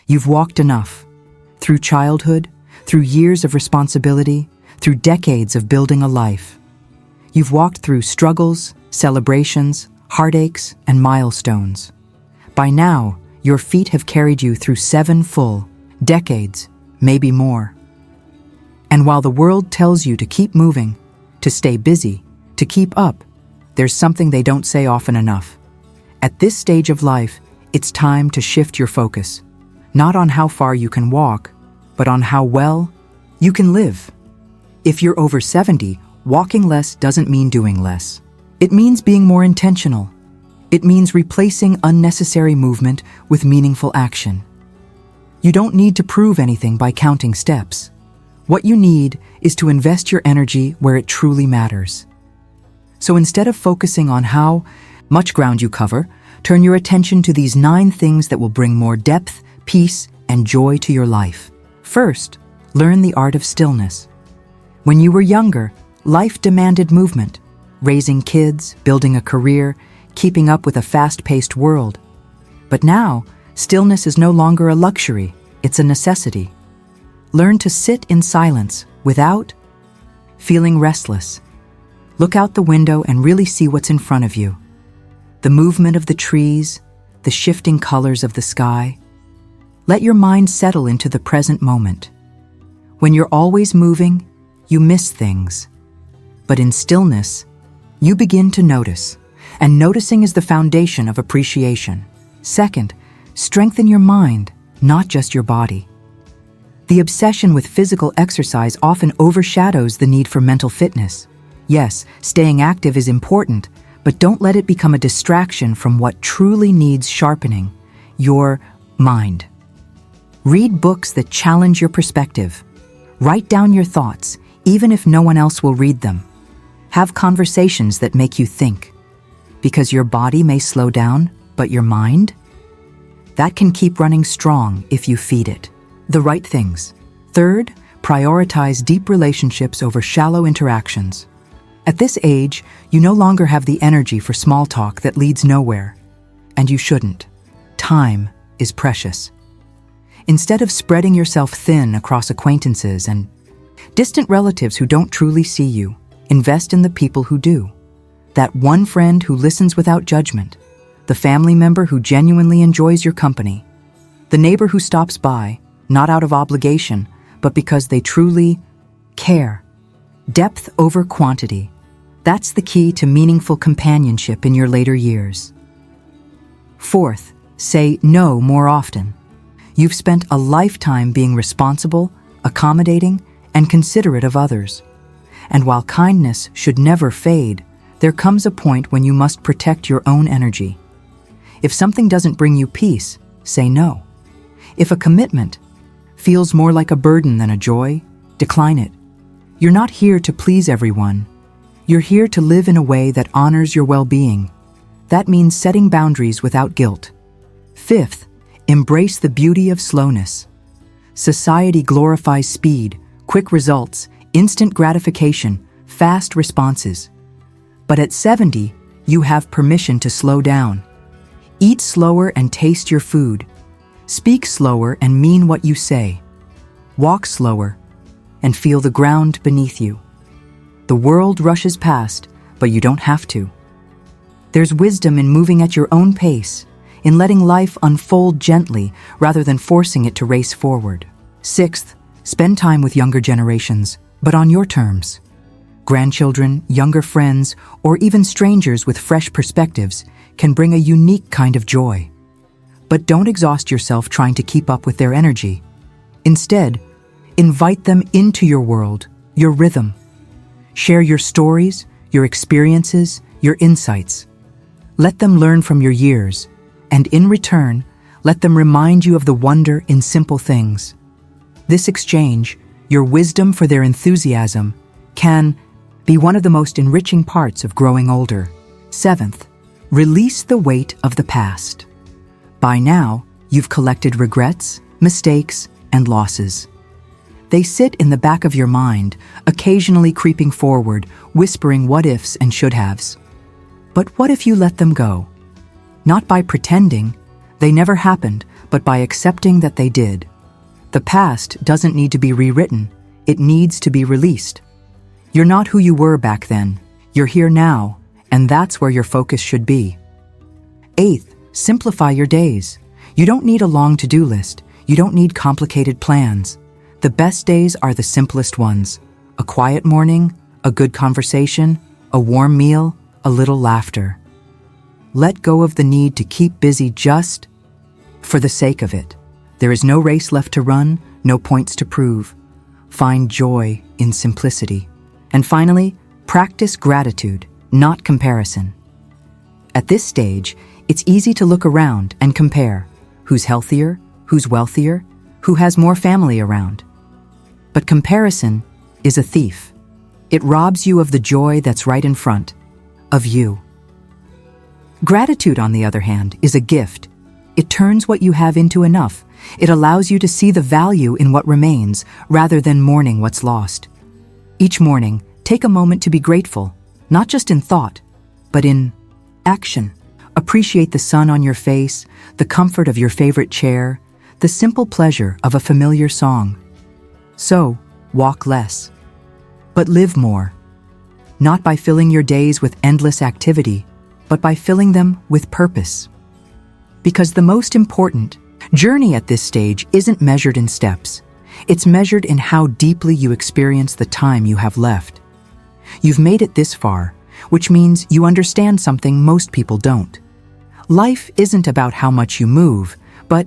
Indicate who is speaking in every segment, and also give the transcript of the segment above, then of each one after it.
Speaker 1: You've walked enough. Through childhood, through years of responsibility, through decades of building a life. You've walked through struggles, celebrations, heartaches, and milestones. By now, your feet have carried you through 7 full decades, maybe more. And while the world tells you to keep moving, to stay busy, to keep up, there's something they don't say often enough. At this stage of life, it's time to shift your focus, not on how far you can walk, but on how well you can live. If you're over 70, walking less doesn't mean doing less. It means being more intentional. It means replacing unnecessary movement with meaningful action. You don't need to prove anything by counting steps. What you need is to invest your energy where it truly matters. So instead of focusing on how much ground you cover, turn your attention to these 9 things that will bring more depth, peace, and joy to your life. First, learn the art of stillness. When you were younger, life demanded movement, raising kids, building a career, keeping up with a fast-paced world. But now, stillness is no longer a luxury, it's a necessity. Learn to sit in silence without feeling restless. Look out the window and really see what's in front of you. The movement of the trees, the shifting colors of the sky. Let your mind settle into the present moment. When you're always moving, you miss things. But in stillness, you begin to notice, and noticing is the foundation of appreciation. Second, strengthen your mind, not just your body. The obsession with physical exercise often overshadows the need for mental fitness. Yes, staying active is important, but don't let it become a distraction from what truly needs sharpening: your mind. Read books that challenge your perspective. Write down your thoughts, even if no one else will read them. Have conversations that make you think. Because your body may slow down, but your mind? That can keep running strong if you feed it the right things. Third, prioritize deep relationships over shallow interactions. At this age, you no longer have the energy for small talk that leads nowhere. And you shouldn't. Time is precious. Instead of spreading yourself thin across acquaintances and distant relatives who don't truly see you, invest in the people who do. That one friend who listens without judgment, the family member who genuinely enjoys your company, the neighbor who stops by, not out of obligation, but because they truly care. Depth over quantity. That's the key to meaningful companionship in your later years. Fourth, say no more often. You've spent a lifetime being responsible, accommodating, and considerate of others. And while kindness should never fade, there comes a point when you must protect your own energy. If something doesn't bring you peace, say no. If a commitment feels more like a burden than a joy, decline it. You're not here to please everyone. You're here to live in a way that honors your well-being. That means setting boundaries without guilt. Fifth, embrace the beauty of slowness. Society glorifies speed, quick results, instant gratification, fast responses. But at 70, you have permission to slow down. Eat slower and taste your food. Speak slower and mean what you say. Walk slower and feel the ground beneath you. The world rushes past, but you don't have to. There's wisdom in moving at your own pace, in letting life unfold gently rather than forcing it to race forward. Sixth, spend time with younger generations, but on your terms. Grandchildren, younger friends, or even strangers with fresh perspectives can bring a unique kind of joy. But don't exhaust yourself trying to keep up with their energy. Instead, invite them into your world, your rhythm. Share your stories, your experiences, your insights. Let them learn from your years, and in return, let them remind you of the wonder in simple things. This exchange, your wisdom for their enthusiasm, can be one of the most enriching parts of growing older. Seventh, release the weight of the past. By now, you've collected regrets, mistakes, and losses. They sit in the back of your mind, occasionally creeping forward, whispering what-ifs and should-haves. But what if you let them go? Not by pretending, they never happened, but by accepting that they did. The past doesn't need to be rewritten, it needs to be released. You're not who you were back then, you're here now, and that's where your focus should be. Eighth, simplify your days. You don't need a long to-do list, you don't need complicated plans. The best days are the simplest ones. A quiet morning, a good conversation, a warm meal, a little laughter. Let go of the need to keep busy just for the sake of it. There is no race left to run, no points to prove. Find joy in simplicity. And finally, practice gratitude, not comparison. At this stage, it's easy to look around and compare. Who's healthier? Who's wealthier? Who has more family around? But comparison is a thief. It robs you of the joy that's right in front of you. Gratitude, on the other hand, is a gift. It turns what you have into enough. It allows you to see the value in what remains rather than mourning what's lost. Each morning, take a moment to be grateful, not just in thought, but in action. Appreciate the sun on your face, the comfort of your favorite chair, the simple pleasure of a familiar song. So, walk less, but live more. Not by filling your days with endless activity, but by filling them with purpose. Because the most important journey at this stage isn't measured in steps. It's measured in how deeply you experience the time you have left. You've made it this far, which means you understand something most people don't. Life isn't about how much you move, but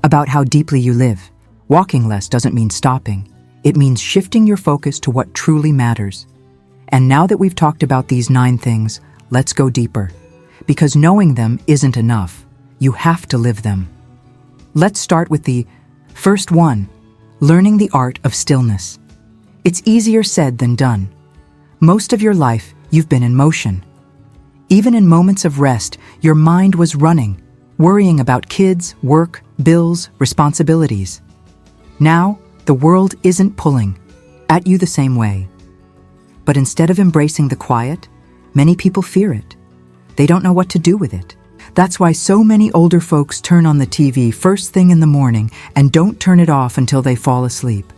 Speaker 1: about how deeply you live. Walking less doesn't mean stopping. It means shifting your focus to what truly matters. And now that we've talked about these 9 things, let's go deeper. Because knowing them isn't enough. You have to live them. Let's start with the first one, learning the art of stillness. It's easier said than done. Most of your life, you've been in motion. Even in moments of rest, your mind was running, worrying about kids, work, bills, responsibilities. Now, the world isn't pulling at you the same way. But instead of embracing the quiet, many people fear it. They don't know what to do with it. That's why so many older folks turn on the TV first thing in the morning and don't turn it off until they fall asleep.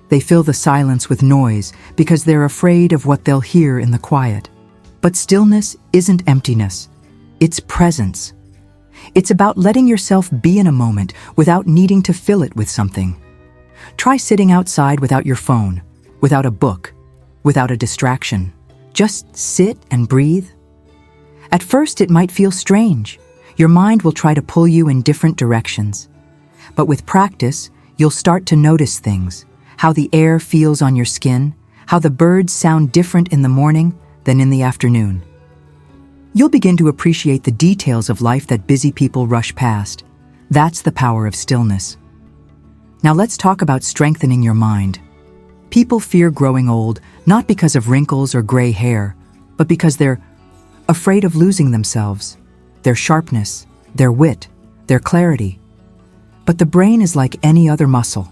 Speaker 1: They fill the silence with noise because they're afraid of what they'll hear in the quiet. But stillness isn't emptiness. It's presence. It's about letting yourself be in a moment without needing to fill it with something. Try sitting outside without your phone, without a book, without a distraction. Just sit and breathe. At first, it might feel strange. Your mind will try to pull you in different directions. But with practice, you'll start to notice things, how the air feels on your skin, how the birds sound different in the morning than in the afternoon. You'll begin to appreciate the details of life that busy people rush past. That's the power of stillness. Now let's talk about strengthening your mind. People fear growing old, not because of wrinkles or gray hair, but because they're afraid of losing themselves, their sharpness, their wit, their clarity. But the brain is like any other muscle.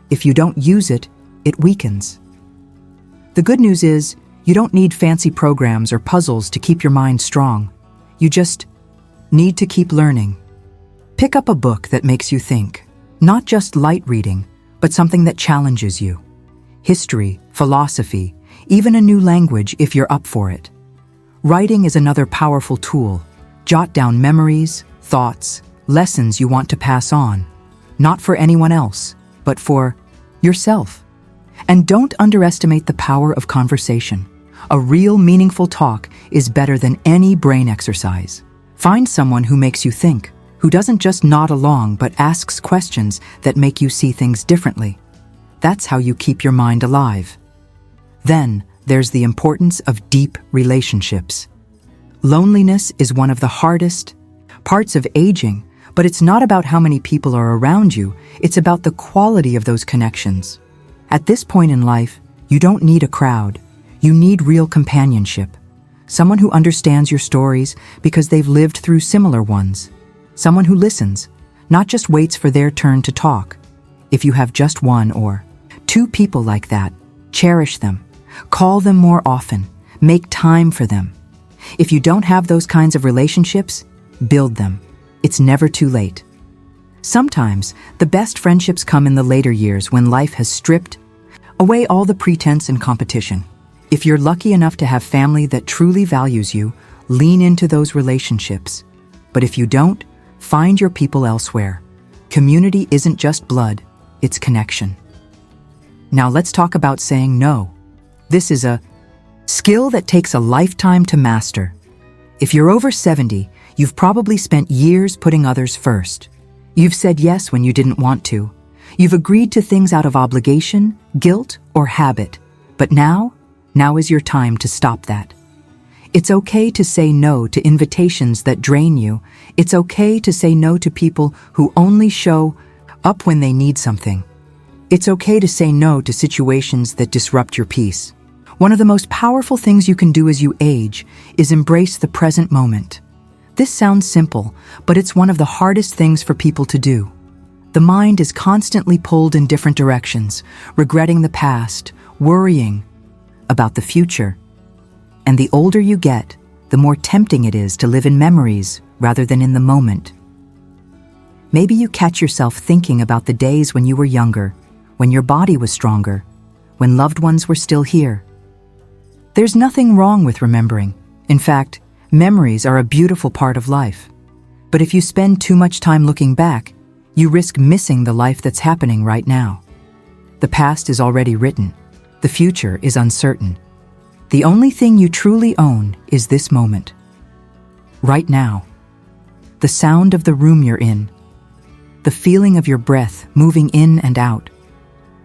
Speaker 1: If you don't use it, it weakens. The good news is, you don't need fancy programs or puzzles to keep your mind strong. You just need to keep learning. Pick up a book that makes you think, not just light reading, but something that challenges you. History, philosophy, even a new language if you're up for it. Writing is another powerful tool. Jot down memories, thoughts, lessons you want to pass on, not for anyone else, but for yourself. And don't underestimate the power of conversation. A real meaningful talk is better than any brain exercise. Find someone who makes you think, who doesn't just nod along but asks questions that make you see things differently. That's how you keep your mind alive. Then, there's the importance of deep relationships. Loneliness is one of the hardest parts of aging, but it's not about how many people are around you, it's about the quality of those connections. At this point in life, you don't need a crowd. You need real companionship. Someone who understands your stories because they've lived through similar ones. Someone who listens, not just waits for their turn to talk. If you have just 1 or 2 people like that, cherish them. Call them more often. Make time for them. If you don't have those kinds of relationships, build them. It's never too late. Sometimes, the best friendships come in the later years when life has stripped away all the pretense and competition. If you're lucky enough to have family that truly values you, lean into those relationships. But if you don't, find your people elsewhere. Community isn't just blood, it's connection. Now let's talk about saying no. This is a skill that takes a lifetime to master. If you're over 70, you've probably spent years putting others first. You've said yes when you didn't want to. You've agreed to things out of obligation, guilt, or habit. But now is your time to stop that. It's okay to say no to invitations that drain you. It's okay to say no to people who only show up when they need something. It's okay to say no to situations that disrupt your peace. One of the most powerful things you can do as you age is embrace the present moment. This sounds simple, but it's one of the hardest things for people to do. The mind is constantly pulled in different directions, regretting the past, worrying about the future. And the older you get, the more tempting it is to live in memories rather than in the moment. Maybe you catch yourself thinking about the days when you were younger, when your body was stronger, when loved ones were still here. There's nothing wrong with remembering. In fact, memories are a beautiful part of life. But if you spend too much time looking back, you risk missing the life that's happening right now. The past is already written. The future is uncertain. The only thing you truly own is this moment. Right now. The sound of the room you're in. The feeling of your breath moving in and out.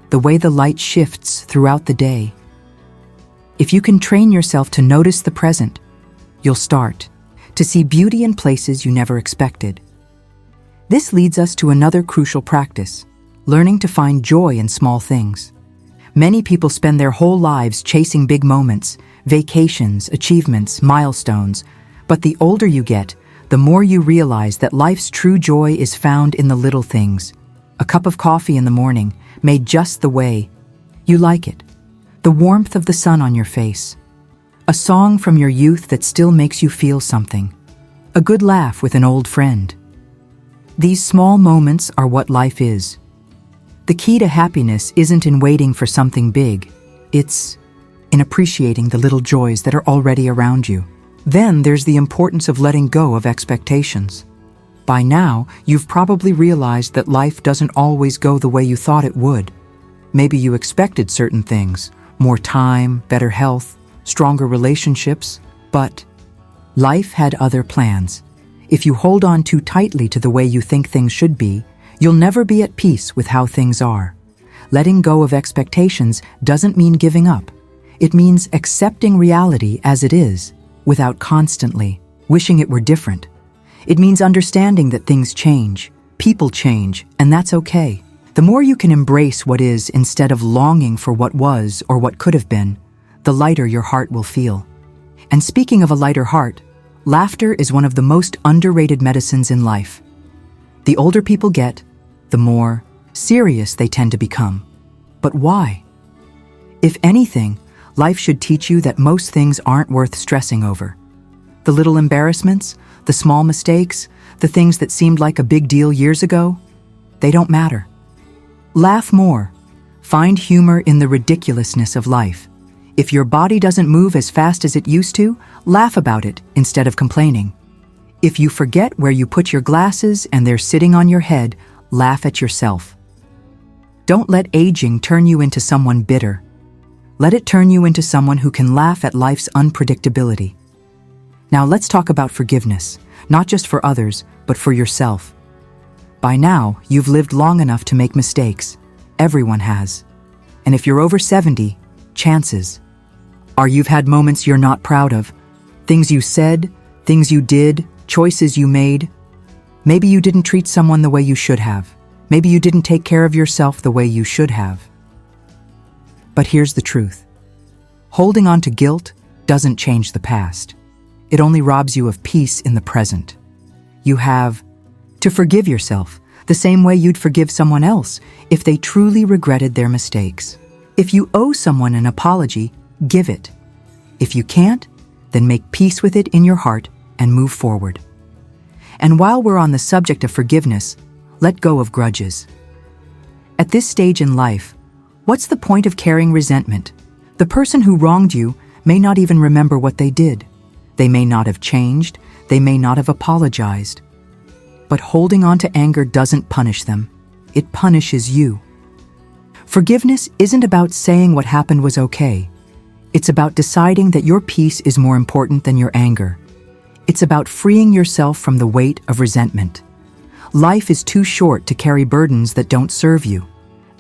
Speaker 1: The way the light shifts throughout the day. If you can train yourself to notice the present, you'll start to see beauty in places you never expected. This leads us to another crucial practice, learning to find joy in small things. Many people spend their whole lives chasing big moments, vacations, achievements, milestones. But the older you get, the more you realize that life's true joy is found in the little things. A cup of coffee in the morning, made just the way you like it. The warmth of the sun on your face. A song from your youth that still makes you feel something. A good laugh with an old friend. These small moments are what life is. The key to happiness isn't in waiting for something big. It's in appreciating the little joys that are already around you. Then there's the importance of letting go of expectations. By now, you've probably realized that life doesn't always go the way you thought it would. Maybe you expected certain things, more time, better health, stronger relationships, but life had other plans. If you hold on too tightly to the way you think things should be, you'll never be at peace with how things are. Letting go of expectations doesn't mean giving up. It means accepting reality as it is, without constantly wishing it were different. It means understanding that things change, people change, and that's okay. The more you can embrace what is instead of longing for what was or what could have been, the lighter your heart will feel. And speaking of a lighter heart, laughter is one of the most underrated medicines in life. The older people get, the more serious they tend to become. But why? If anything, life should teach you that most things aren't worth stressing over. The little embarrassments, the small mistakes, the things that seemed like a big deal years ago, they don't matter. Laugh more. Find humor in the ridiculousness of life. If your body doesn't move as fast as it used to, laugh about it instead of complaining. If you forget where you put your glasses and they're sitting on your head, laugh at yourself. Don't let aging turn you into someone bitter. Let it turn you into someone who can laugh at life's unpredictability. Now let's talk about forgiveness, not just for others, but for yourself. By now, you've lived long enough to make mistakes. Everyone has. And if you're over 70, chances are you've had moments you're not proud of. Things you said, things you did, choices you made. Maybe you didn't treat someone the way you should have. Maybe you didn't take care of yourself the way you should have. But here's the truth. Holding on to guilt doesn't change the past. It only robs you of peace in the present. You have to forgive yourself the same way you'd forgive someone else if they truly regretted their mistakes. If you owe someone an apology, give it. If you can't, then make peace with it in your heart and move forward. And while we're on the subject of forgiveness, Let go of grudges. At this stage in life, what's the point of carrying resentment? The person who wronged you may not even remember what they did. They may not have changed, they may not have apologized. But holding on to anger doesn't punish them. It punishes you. Forgiveness isn't about saying what happened was okay. It's about deciding that your peace is more important than your anger. It's about freeing yourself from the weight of resentment. Life is too short to carry burdens that don't serve you.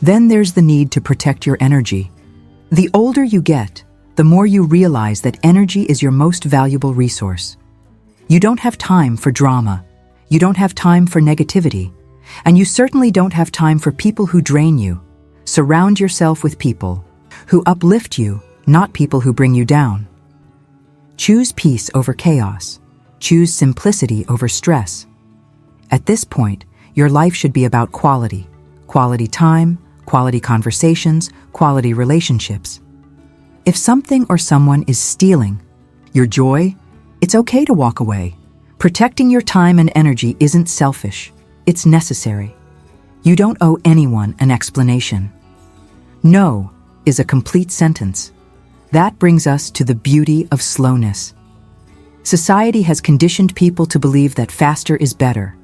Speaker 1: Then there's the need to protect your energy. The older you get, the more you realize that energy is your most valuable resource. You don't have time for drama. You don't have time for negativity. And you certainly don't have time for people who drain you. Surround yourself with people who uplift you, not people who bring you down. Choose peace over chaos. Choose simplicity over stress. At this point, your life should be about quality. Quality time, quality conversations, quality relationships. If something or someone is stealing your joy, it's okay to walk away. Protecting your time and energy isn't selfish. It's necessary. You don't owe anyone an explanation. No is a complete sentence. That brings us to the beauty of slowness. Society has conditioned people to believe that faster is better.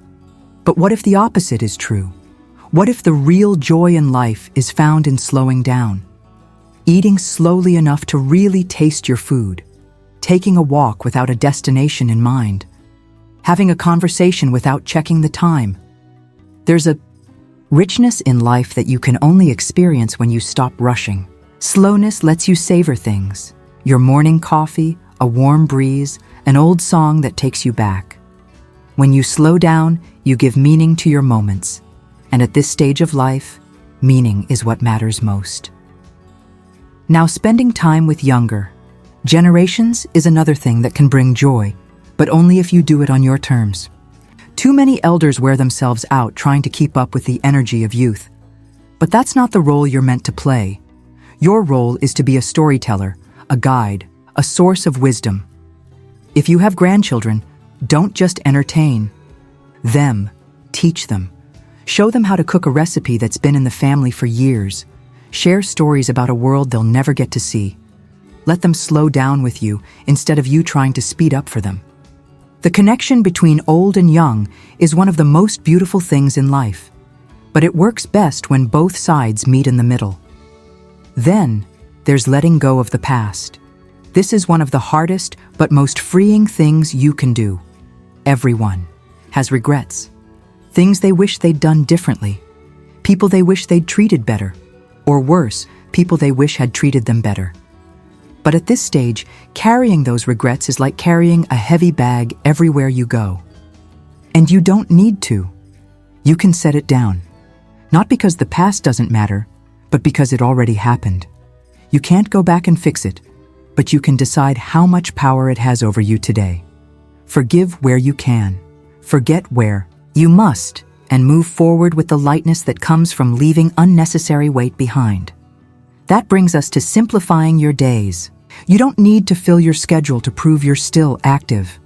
Speaker 1: But what if the opposite is true? What if the real joy in life is found in slowing down? Eating slowly enough to really taste your food. Taking a walk without a destination in mind. Having a conversation without checking the time. There's a richness in life that you can only experience when you stop rushing. Slowness lets you savor things. Your morning coffee, a warm breeze, an old song that takes you back. When you slow down, you give meaning to your moments. And at this stage of life, meaning is what matters most. Now, spending time with younger generations is another thing that can bring joy, but only if you do it on your terms. Too many elders wear themselves out trying to keep up with the energy of youth. But that's not the role you're meant to play. Your role is to be a storyteller, a guide, a source of wisdom. If you have grandchildren, don't just entertain them, teach them. Show them how to cook a recipe that's been in the family for years. Share stories about a world they'll never get to see. Let them slow down with you instead of you trying to speed up for them. The connection between old and young is one of the most beautiful things in life, but it works best when both sides meet in the middle. Then, there's letting go of the past. This is one of the hardest but most freeing things you can do. Everyone has regrets. Things they wish they'd done differently. People they wish they'd treated better. Or worse, people they wish had treated them better. But at this stage, carrying those regrets is like carrying a heavy bag everywhere you go. And you don't need to. You can set it down. Not because the past doesn't matter, but because it already happened. You can't go back and fix it, but you can decide how much power it has over you today. Forgive where you can. Forget where you must, and move forward with the lightness that comes from leaving unnecessary weight behind. That brings us to simplifying your days. You don't need to fill your schedule to prove you're still active.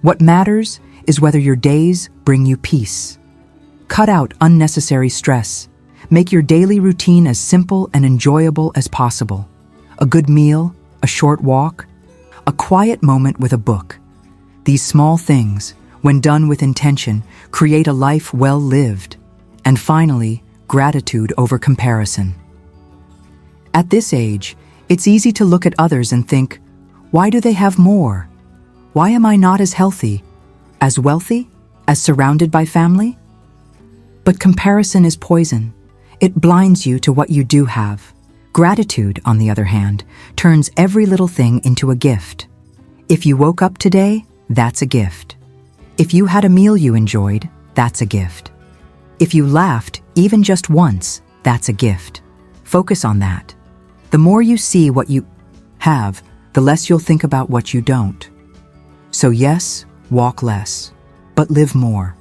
Speaker 1: What matters is whether your days bring you peace. Cut out unnecessary stress. Make your daily routine as simple and enjoyable as possible. A good meal, a short walk, a quiet moment with a book. These small things, when done with intention, create a life well lived. And finally, gratitude over comparison. At this age, it's easy to look at others and think, why do they have more? Why am I not as healthy, as wealthy, as surrounded by family? But comparison is poison. It blinds you to what you do have. Gratitude, on the other hand, turns every little thing into a gift. If you woke up today, that's a gift. If you had a meal you enjoyed, that's a gift. If you laughed, even just once, that's a gift. Focus on that. The more you see what you have, the less you'll think about what you don't. So yes, walk less, but live more.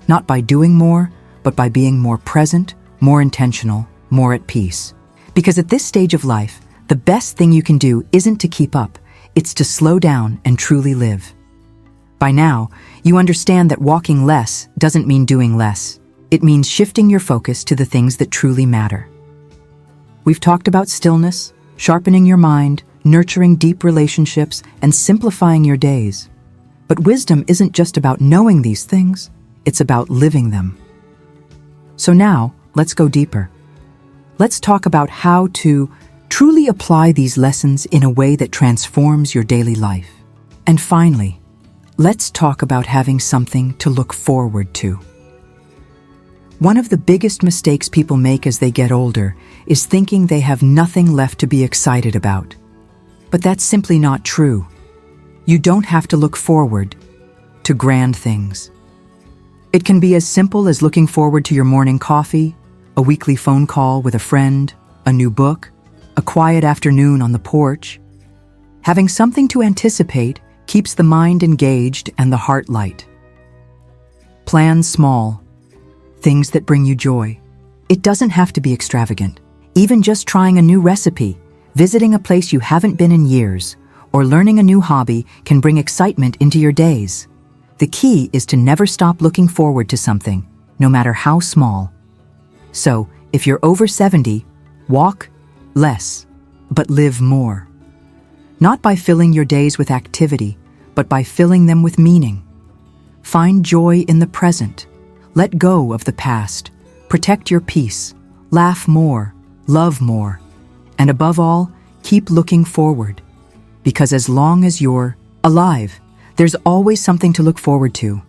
Speaker 1: Not by doing more, but by being more present, more intentional, more at peace. Because at this stage of life, the best thing you can do isn't to keep up, it's to slow down and truly live. By now, you understand that walking less doesn't mean doing less. It means shifting your focus to the things that truly matter. We've talked about stillness, sharpening your mind, nurturing deep relationships, and simplifying your days. But wisdom isn't just about knowing these things, it's about living them. So now, let's go deeper. Let's talk about how to truly apply these lessons in a way that transforms your daily life. And finally, let's talk about having something to look forward to. One of the biggest mistakes people make as they get older is thinking they have nothing left to be excited about. But that's simply not true. You don't have to look forward to grand things. It can be as simple as looking forward to your morning coffee, a weekly phone call with a friend, a new book, a quiet afternoon on the porch. Having something to anticipate keeps the mind engaged and the heart light. Plan small, things that bring you joy. It doesn't have to be extravagant. Even just trying a new recipe, visiting a place you haven't been in years, or learning a new hobby can bring excitement into your days. The key is to never stop looking forward to something, no matter how small. So, if you're over 70, walk less, but live more. Not by filling your days with activity, but by filling them with meaning. Find joy in the present. Let go of the past. Protect your peace. Laugh more. Love more. And above all, keep looking forward. Because as long as you're alive, there's always something to look forward to.